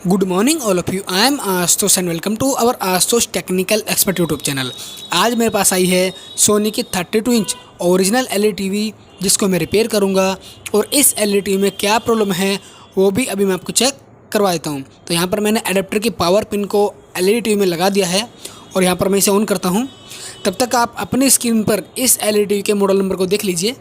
Good morning all of you. I am Ashutosh and welcome to our Ashutosh technical expert YouTube channel. आज मेरे पास आई है सोनी की 32 inch original LED TV, जिसको मैं repair करूंगा। और इस एलईडी टीवी में क्या प्रॉब्लम है वो भी अभी मैं आपको चेक करवा देता हूं। तो यहाँ पर मैंने एडेप्टर की पावर पिन को एलईडी टीवी में लगा दिया है और यहाँ पर मैं इसे ऑन करता हूँ। तब तक आप अपनी स्क्रीन पर इस एलईडी टीवी के मॉडल नंबर को देख लीजिए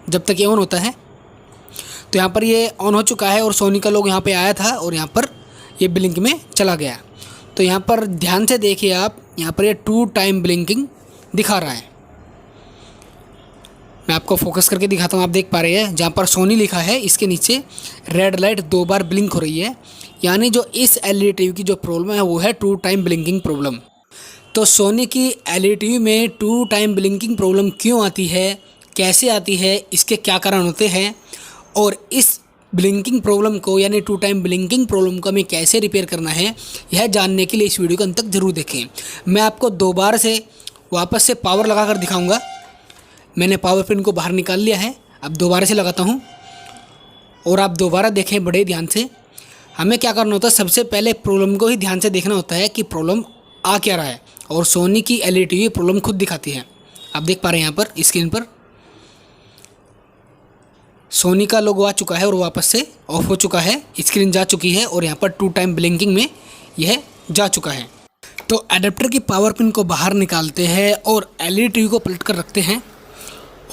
जब तक ये ऑन होता है। तो यहाँ पर ये ऑन हो चुका है और सोनी का लोगो यहाँ पे आया था और यहाँ पर ये ब्लिंक में चला गया। तो यहाँ पर ध्यान से देखिए आप, यहाँ पर ये 2 टाइम ब्लिंकिंग दिखा रहा है। मैं आपको फोकस करके दिखाता हूँ, आप देख पा रहे हैं जहाँ पर सोनी लिखा है इसके नीचे रेड लाइट 2 बार ब्लिंक हो रही है। यानी जो इस एलईडी टीवी की जो प्रॉब्लम है वो है 2 टाइम ब्लिंकिंग प्रॉब्लम। तो सोनी की एलईडी टीवी में 2 टाइम ब्लिंकिंग प्रॉब्लम क्यों आती है, कैसे आती है, इसके क्या कारण होते हैं और इस ब्लिंकिंग प्रॉब्लम को यानी 2 टाइम ब्लिंकिंग प्रॉब्लम को हमें कैसे रिपेयर करना है, यह जानने के लिए इस वीडियो को अंत तक ज़रूर देखें। मैं आपको दोबारा से वापस से पावर लगाकर दिखाऊंगा। मैंने पावर पिन को बाहर निकाल लिया है, अब दोबारा से लगाता हूं और आप दोबारा देखें बड़े ध्यान से। हमें क्या करना होता है, सबसे पहले प्रॉब्लम को ही ध्यान से देखना होता है कि प्रॉब्लम आ क्या रहा है। और सोनी की एलईडी टीवी प्रॉब्लम खुद दिखाती है। आप देख पा रहे हैं यहाँ पर स्क्रीन पर सोनी का लोगो आ चुका है और वापस से ऑफ हो चुका है, स्क्रीन जा चुकी है और यहाँ पर 2 टाइम ब्लिंकिंग में यह जा चुका है। तो एडेप्टर की पावर पिन को बाहर निकालते हैं और एलईडी टीवी को पलट कर रखते हैं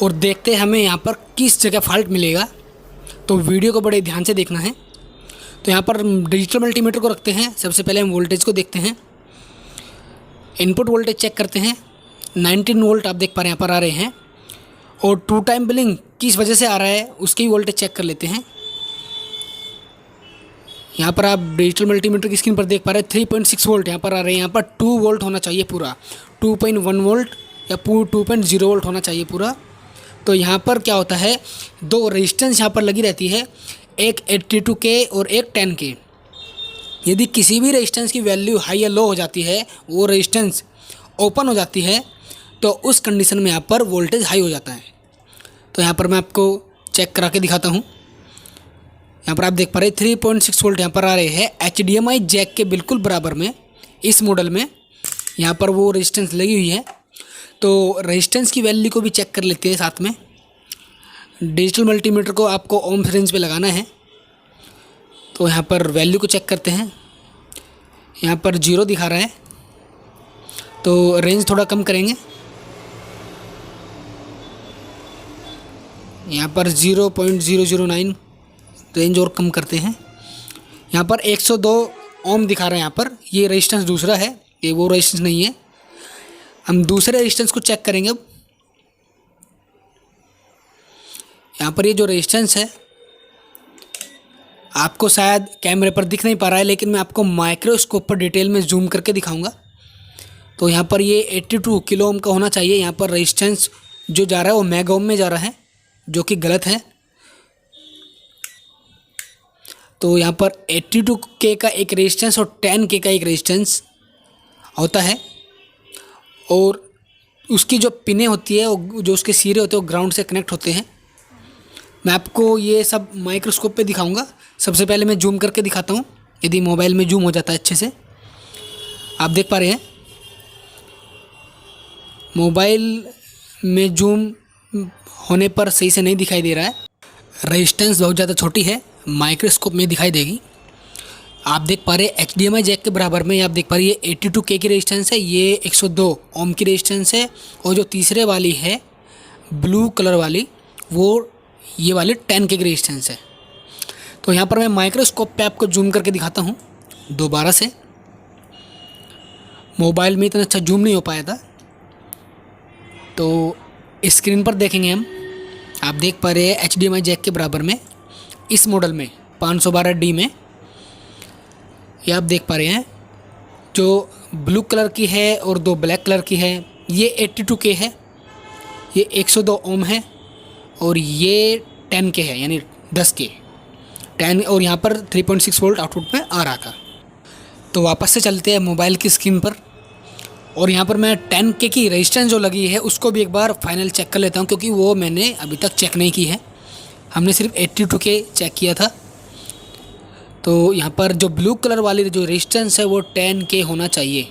और देखते हैं हमें यहाँ पर किस जगह फॉल्ट मिलेगा। तो वीडियो को बड़े ध्यान से देखना है। तो यहाँ पर डिजिटल मल्टीमीटर को रखते हैं। सबसे पहले हम वोल्टेज को देखते हैं, इनपुट वोल्टेज चेक करते हैं। 19 वोल्ट आप देख पा रहे हैं यहाँ पर आ रहे हैं और 2 टाइम ब्लिंक किस वजह से आ रहा है उसकी वोल्टेज चेक कर लेते हैं। यहाँ पर आप डिजिटल मल्टीमीटर की स्क्रीन पर देख पा रहे हैं 3.6 वोल्ट यहाँ पर आ रहे हैं। यहाँ पर 2 वोल्ट होना चाहिए पूरा, 2.1 वोल्ट या 2.0 वोल्ट होना चाहिए पूरा। तो यहाँ पर क्या होता है, 2 रेजिस्टेंस यहाँ पर लगी रहती है, एक 82K और एक 10K। यदि किसी भी रेजिस्टेंस की वैल्यू हाई या लो हो जाती है, वो रेजिस्टेंस ओपन हो जाती है, तो उस कंडीशन में यहाँ पर वोल्टेज हाई हो जाता है। तो यहाँ पर मैं आपको चेक करा के दिखाता हूँ। यहाँ पर आप देख पा रहे हैं 3.6 वोल्ट यहाँ पर आ रहे हैं HDMI जैक के बिल्कुल बराबर में। इस मॉडल में यहाँ पर वो रेजिस्टेंस लगी हुई है। तो रेजिस्टेंस की वैल्यू को भी चेक कर लेते हैं साथ में। डिजिटल मल्टीमीटर को आपको ओम रेंज पे लगाना है। तो यहाँ पर वैल्यू को चेक करते हैं, यहाँ पर 0 दिखा रहा है, तो रेंज थोड़ा कम करेंगे। यहाँ पर 0.009 रेंज और कम करते हैं। यहाँ पर 102 ओम दिखा रहा है। यहाँ पर ये रेजिस्टेंस दूसरा है, ये वो रेजिस्टेंस नहीं है। हम दूसरे रेजिस्टेंस को चेक करेंगे अब। यहाँ पर ये जो रेजिस्टेंस है आपको शायद कैमरे पर दिख नहीं पा रहा है, लेकिन मैं आपको माइक्रोस्कोप पर डिटेल में जूम करके दिखाऊंगा। तो यहाँ पर ये 82 किलो ओम का होना चाहिए। यहाँ पर रेजिस्टेंस जो जा रहा है वो मेगा ओम में जा रहा है, जो कि गलत है। तो यहाँ पर 82K का एक रेजिस्टेंस और 10K का एक रेजिस्टेंस होता है और उसकी जो पिनें होती है, जो उसके सिरे होते हैं, वो ग्राउंड से कनेक्ट होते हैं। मैं आपको ये सब माइक्रोस्कोप पे दिखाऊंगा। सबसे पहले मैं जूम करके दिखाता हूँ, यदि मोबाइल में जूम हो जाता है अच्छे से। आप देख पा रहे हैं मोबाइल में जूम होने पर सही से नहीं दिखाई दे रहा है, रेजिस्टेंस बहुत ज़्यादा छोटी है, माइक्रोस्कोप में दिखाई देगी। आप देख पा रहे हैं HDMI जैक के बराबर में आप देख पा रहे हैं ये 82K की रेजिस्टेंस है, ये 102 ओम की रेजिस्टेंस है और जो तीसरे वाली है ब्लू कलर वाली, वो ये वाली 10K की रेजिस्टेंस है। तो यहाँ पर मैं माइक्रोस्कोप पे आपको जूम करके दिखाता हूँ दोबारा से। मोबाइल में इतना अच्छा जूम नहीं हो पाया था। तो स्क्रीन पर देखेंगे हम, आप देख पा रहे हैं HDMI जैक के बराबर में इस मॉडल में 512D में ये आप देख पा रहे हैं जो ब्लू कलर की है और 2 ब्लैक कलर की है। ये 82K है, ये 102 ओम है और ये 10K है यानी 10K 10 और यहाँ पर 3.6 वोल्ट आउटपुट में आ रहा था। तो वापस से चलते हैं मोबाइल की स्क्रीन पर और यहाँ पर मैं 10K की रेजिस्टेंस जो लगी है उसको भी एक बार फाइनल चेक कर लेता हूँ, क्योंकि वो मैंने अभी तक चेक नहीं की है। हमने सिर्फ 82K चेक किया था। तो यहाँ पर जो ब्लू कलर वाली जो रेजिस्टेंस है वो 10K होना चाहिए।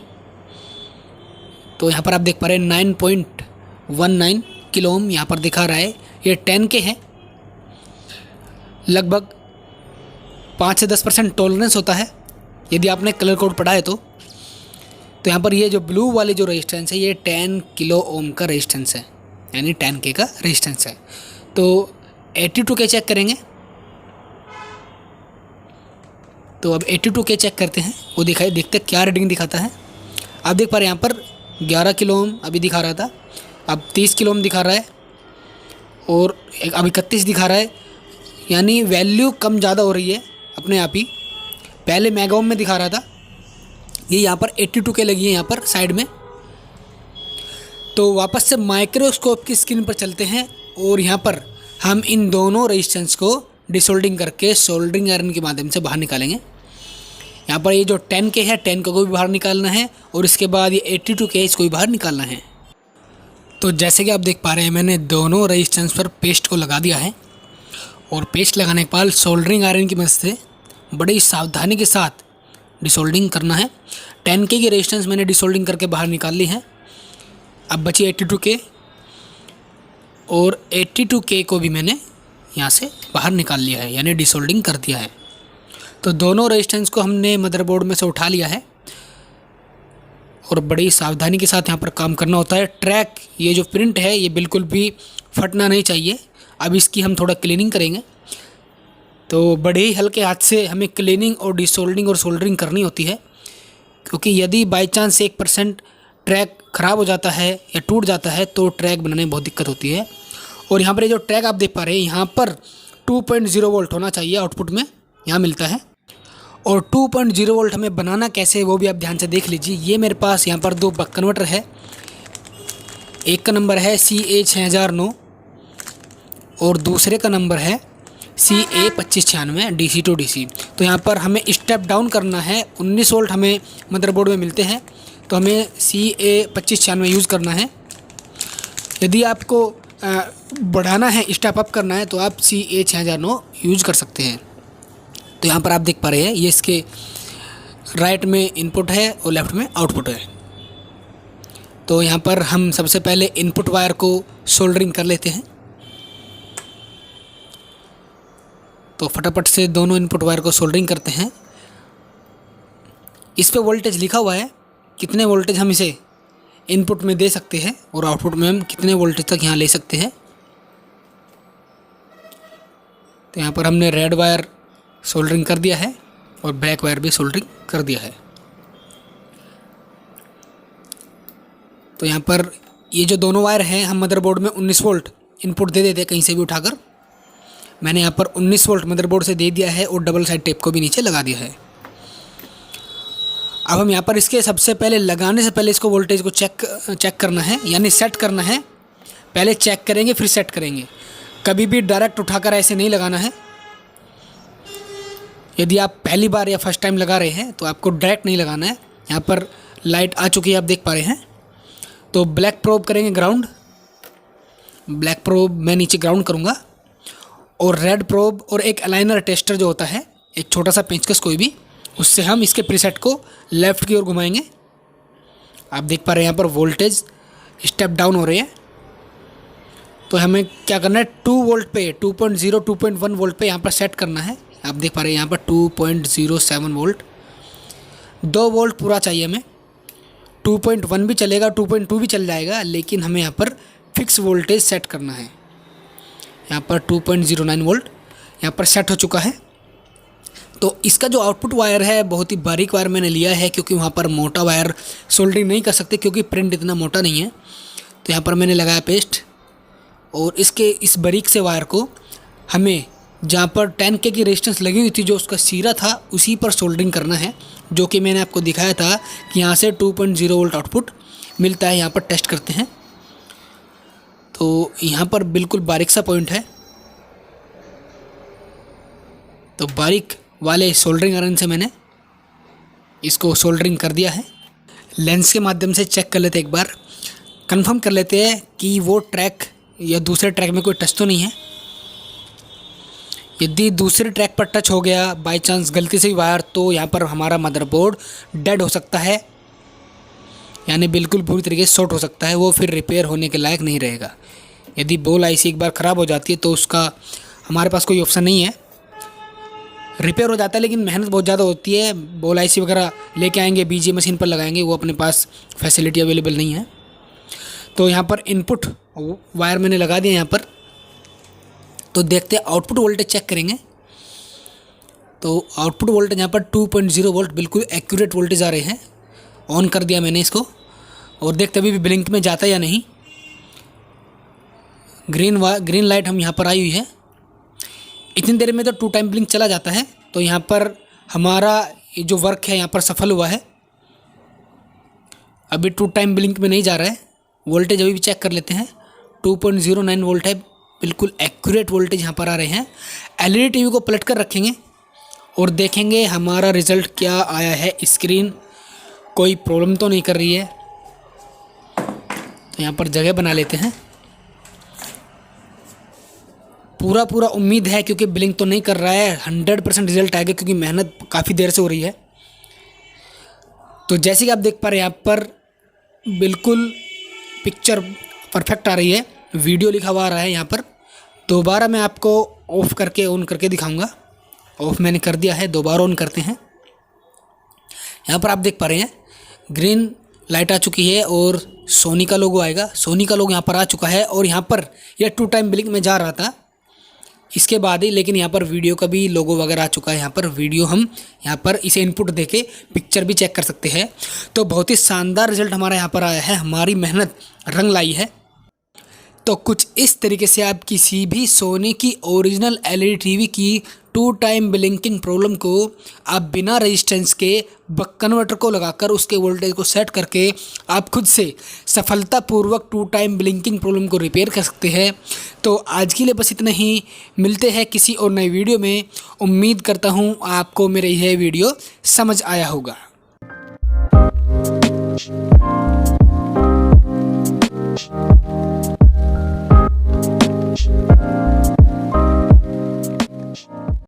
तो यहाँ पर आप देख पा रहे हैं 9.19 किलो ओम यहाँ पर दिखा रहा है, ये 10K है। लगभग 5 से 10% टॉलरेंस होता है यदि आपने कलर कोड पढ़ा है तो यहाँ पर ये जो ब्लू वाली जो रेजिस्टेंस है ये 10 किलो ओम का रेजिस्टेंस है, यानी 10K का रेजिस्टेंस है। तो 82K चेक करेंगे। तो अब 82K चेक करते हैं, वो देखते क्या रीडिंग दिखाता है। आप देख पा रहे हैं यहाँ पर 11 किलो ओम अभी दिखा रहा था, अब 30 किलो ओम दिखा रहा है और अब 31 दिखा रहा है, यानी वैल्यू कम ज़्यादा हो रही है अपने आप ही। पहले मेगा ओम में दिखा रहा था, ये यहाँ पर 82K लगी है यहाँ पर साइड में। तो वापस से माइक्रोस्कोप की स्क्रीन पर चलते हैं और यहाँ पर हम इन दोनों रेजिस्टेंस को डिसोल्डिंग करके सोल्डरिंग आयरन के माध्यम से बाहर निकालेंगे। यहाँ पर ये जो 10K है 10K को भी बाहर निकालना है और इसके बाद ये 82K इसको भी बाहर निकालना है। तो जैसे कि आप देख पा रहे हैं मैंने दोनों रेजिस्टेंस पर पेस्ट को लगा दिया है और पेस्ट लगाने के बाद सोल्डरिंग आयरन की मदद से बड़ी सावधानी के साथ डिसोल्डिंग करना है। 10K की रेजिस्टेंस मैंने डिसोल्डिंग करके बाहर निकाल ली है। अब बची 82K और 82K को भी मैंने यहाँ से बाहर निकाल लिया है, यानी डिसोल्डिंग कर दिया है। तो दोनों रेजिस्टेंस को हमने मदरबोर्ड में से उठा लिया है और बड़ी सावधानी के साथ यहाँ पर काम करना होता है। ट्रैक ये जो प्रिंट है ये बिल्कुल भी फटना नहीं चाहिए। अब इसकी हम थोड़ा क्लीनिंग करेंगे, तो बड़े ही हल्के हाथ से हमें क्लीनिंग और डिसोल्डिंग और सोल्डरिंग करनी होती है, क्योंकि यदि बाई चांस 1% ट्रैक ख़राब हो जाता है या टूट जाता है तो ट्रैक बनाने में बहुत दिक्कत होती है। और यहाँ पर ये जो ट्रैक आप देख पा रहे हैं यहाँ पर 2.0 वोल्ट होना चाहिए आउटपुट में, यहाँ मिलता है। और 2.0 वोल्ट हमें बनाना कैसे वो भी आप ध्यान से देख लीजिए। ये मेरे पास यहाँ पर 2 बक कन्वर्टर है, एक का नंबर है CA6009 और दूसरे का नंबर है CA2596 DC to DC। तो यहाँ पर हमें स्टेप डाउन करना है, 19 वोल्ट हमें मदरबोर्ड में मिलते हैं तो हमें CA2596 यूज़ करना है। यदि आपको बढ़ाना है, स्टेप अप करना है तो आप CA6009 यूज़ कर सकते हैं। तो यहाँ पर आप देख पा रहे हैं ये इसके राइट में इनपुट है और लेफ़्ट में आउटपुट है। तो यहाँ पर हम सबसे पहले इनपुट वायर को सोल्डरिंग कर लेते हैं। तो फटाफट से दोनों इनपुट वायर को सोल्डरिंग करते हैं। इस पे वोल्टेज लिखा हुआ है, कितने वोल्टेज हम इसे इनपुट में दे सकते हैं और आउटपुट में हम कितने वोल्टेज तक यहाँ ले सकते हैं। तो यहाँ पर हमने रेड वायर सोल्डरिंग कर दिया है और ब्लैक वायर भी सोल्डरिंग कर दिया है। तो यहाँ पर ये जो दोनों वायर हैं हम मदरबोर्ड में 19 वोल्ट इनपुट दे देते हैं कहीं से भी उठाकर। मैंने यहाँ पर 19 वोल्ट मदरबोर्ड से दे दिया है और डबल साइड टेप को भी नीचे लगा दिया है। अब हम यहाँ पर इसके सबसे पहले लगाने से पहले इसको वोल्टेज को चेक करना है, यानी सेट करना है। पहले चेक करेंगे फिर सेट करेंगे, कभी भी डायरेक्ट उठाकर ऐसे नहीं लगाना है। यदि आप पहली बार या फर्स्ट टाइम लगा रहे हैं तो आपको डायरेक्ट नहीं लगाना है। यहाँ पर लाइट आ चुकी है, आप देख पा रहे हैं। तो ब्लैक प्रोब करेंगे ग्राउंड, ब्लैक प्रोब मैं नीचे ग्राउंड करूँगा और रेड प्रोब और एक अलाइनर टेस्टर जो होता है, एक छोटा सा पेंचकस कोई भी, उससे हम इसके प्रीसेट को लेफ़्ट की ओर घुमाएंगे। आप देख पा रहे हैं यहाँ पर वोल्टेज स्टेप डाउन हो रहे हैं। तो हमें क्या करना है, 2 वोल्ट पे 2.0 2.1 वोल्ट पे यहाँ पर सेट करना है। आप देख पा रहे हैं यहाँ पर 2.07 वोल्ट, 2 वोल्ट पूरा चाहिए हमें। 2.1 भी चलेगा, 2.2 भी चल जाएगा, लेकिन हमें यहाँ पर फिक्स वोल्टेज सेट करना है। यहाँ पर 2.09 वोल्ट यहाँ पर सेट हो चुका है। तो इसका जो आउटपुट वायर है बहुत ही बारीक वायर मैंने लिया है, क्योंकि वहाँ पर मोटा वायर सोल्डरिंग नहीं कर सकते क्योंकि प्रिंट इतना मोटा नहीं है। तो यहाँ पर मैंने लगाया पेस्ट और इसके इस बारीक से वायर को हमें जहाँ पर 10K की रेजिस्टेंस लगी हुई थी जो उसका सीरा था उसी पर सोल्डरिंग करना है, जो कि मैंने आपको दिखाया था कि यहाँ से 2.0 वोल्ट आउटपुट मिलता है। यहाँ पर टेस्ट करते हैं। तो यहाँ पर बिल्कुल बारीक सा पॉइंट है। तो बारीक वाले सोल्डरिंग आयरन से मैंने इसको सोल्डरिंग कर दिया है। लेंस के माध्यम से चेक कर लेते हैं, एक बार कंफर्म कर लेते हैं कि वो ट्रैक या दूसरे ट्रैक में कोई टच तो नहीं है। यदि दूसरे ट्रैक पर टच हो गया बाय चांस गलती से वायर, तो यहाँ पर हमारा मदरबोर्ड डेड हो सकता है, यानी बिल्कुल पूरी तरीके से शॉर्ट हो सकता है, वो फिर रिपेयर होने के लायक नहीं रहेगा। यदि बॉल आईसी एक बार ख़राब हो जाती है तो उसका हमारे पास कोई ऑप्शन नहीं है। रिपेयर हो जाता है लेकिन मेहनत बहुत ज़्यादा होती है, बॉल आईसी वगैरह लेके आएंगे, बीजी मशीन पर लगाएंगे, वो अपने पास फैसिलिटी अवेलेबल नहीं है। तो यहाँ पर इनपुट वायर मैंने लगा दिया यहाँ पर। तो देखते हैं आउटपुट वोल्टेज चेक करेंगे। तो आउटपुट वोल्टेज यहाँ पर 2.0 वोल्ट बिल्कुल एक्यूरेट वोल्टेज आ रहे हैं। ऑन कर दिया मैंने इसको और देखते अभी भी ब्लिंक में जाता है या नहीं। ग्रीन लाइट हम यहाँ पर आई हुई है। इतनी देर में तो 2 टाइम ब्लिंक चला जाता है। तो यहाँ पर हमारा ये जो वर्क है यहाँ पर सफल हुआ है। अभी 2 टाइम ब्लिंक में नहीं जा रहा है। वोल्टेज अभी भी चेक कर लेते हैं। 2.09 वोल्ट है, बिल्कुल एक्यूरेट वोल्टेज यहाँ पर आ रहे हैं। एलईडी टीवी को पलट कर रखेंगे और देखेंगे हमारा रिज़ल्ट क्या आया है। स्क्रीन कोई प्रॉब्लम तो नहीं कर रही है। तो यहाँ पर जगह बना लेते हैं। पूरा उम्मीद है क्योंकि ब्लिंक तो नहीं कर रहा है, 100% रिजल्ट आएगा क्योंकि मेहनत काफ़ी देर से हो रही है। तो जैसे कि आप देख पा रहे हैं यहाँ पर बिल्कुल पिक्चर परफेक्ट आ रही है, वीडियो लिखा हुआ आ रहा है यहाँ पर। दोबारा मैं आपको ऑफ़ करके ऑन करके दिखाऊंगा। ऑफ़ मैंने कर दिया है, दोबारा ऑन करते हैं। यहाँ पर आप देख पा रहे हैं ग्रीन लाइट आ चुकी है और सोनी का लोगो आएगा। सोनी का लोगो यहाँ पर आ चुका है और यहाँ पर यह 2 टाइम ब्लिंक में जा रहा था इसके बाद ही, लेकिन यहाँ पर वीडियो का भी लोगो वगैरह आ चुका है। यहाँ पर वीडियो हम यहाँ पर इसे इनपुट देके पिक्चर भी चेक कर सकते हैं। तो बहुत ही शानदार रिजल्ट हमारा यहाँ पर आया है, हमारी मेहनत रंग लाई है। तो कुछ इस तरीके से आप किसी भी सोनी की ओरिजिनल एलईडी टीवी की 2 टाइम ब्लिंकिंग प्रॉब्लम को आप बिना रेजिस्टेंस के बक कन्वर्टर को लगाकर उसके वोल्टेज को सेट करके आप खुद से सफलतापूर्वक 2 टाइम ब्लिंकिंग प्रॉब्लम को रिपेयर कर सकते हैं। तो आज के लिए बस इतना ही, मिलते हैं किसी और नई वीडियो में। उम्मीद करता हूँ आपको मेरा यह वीडियो समझ आया होगा।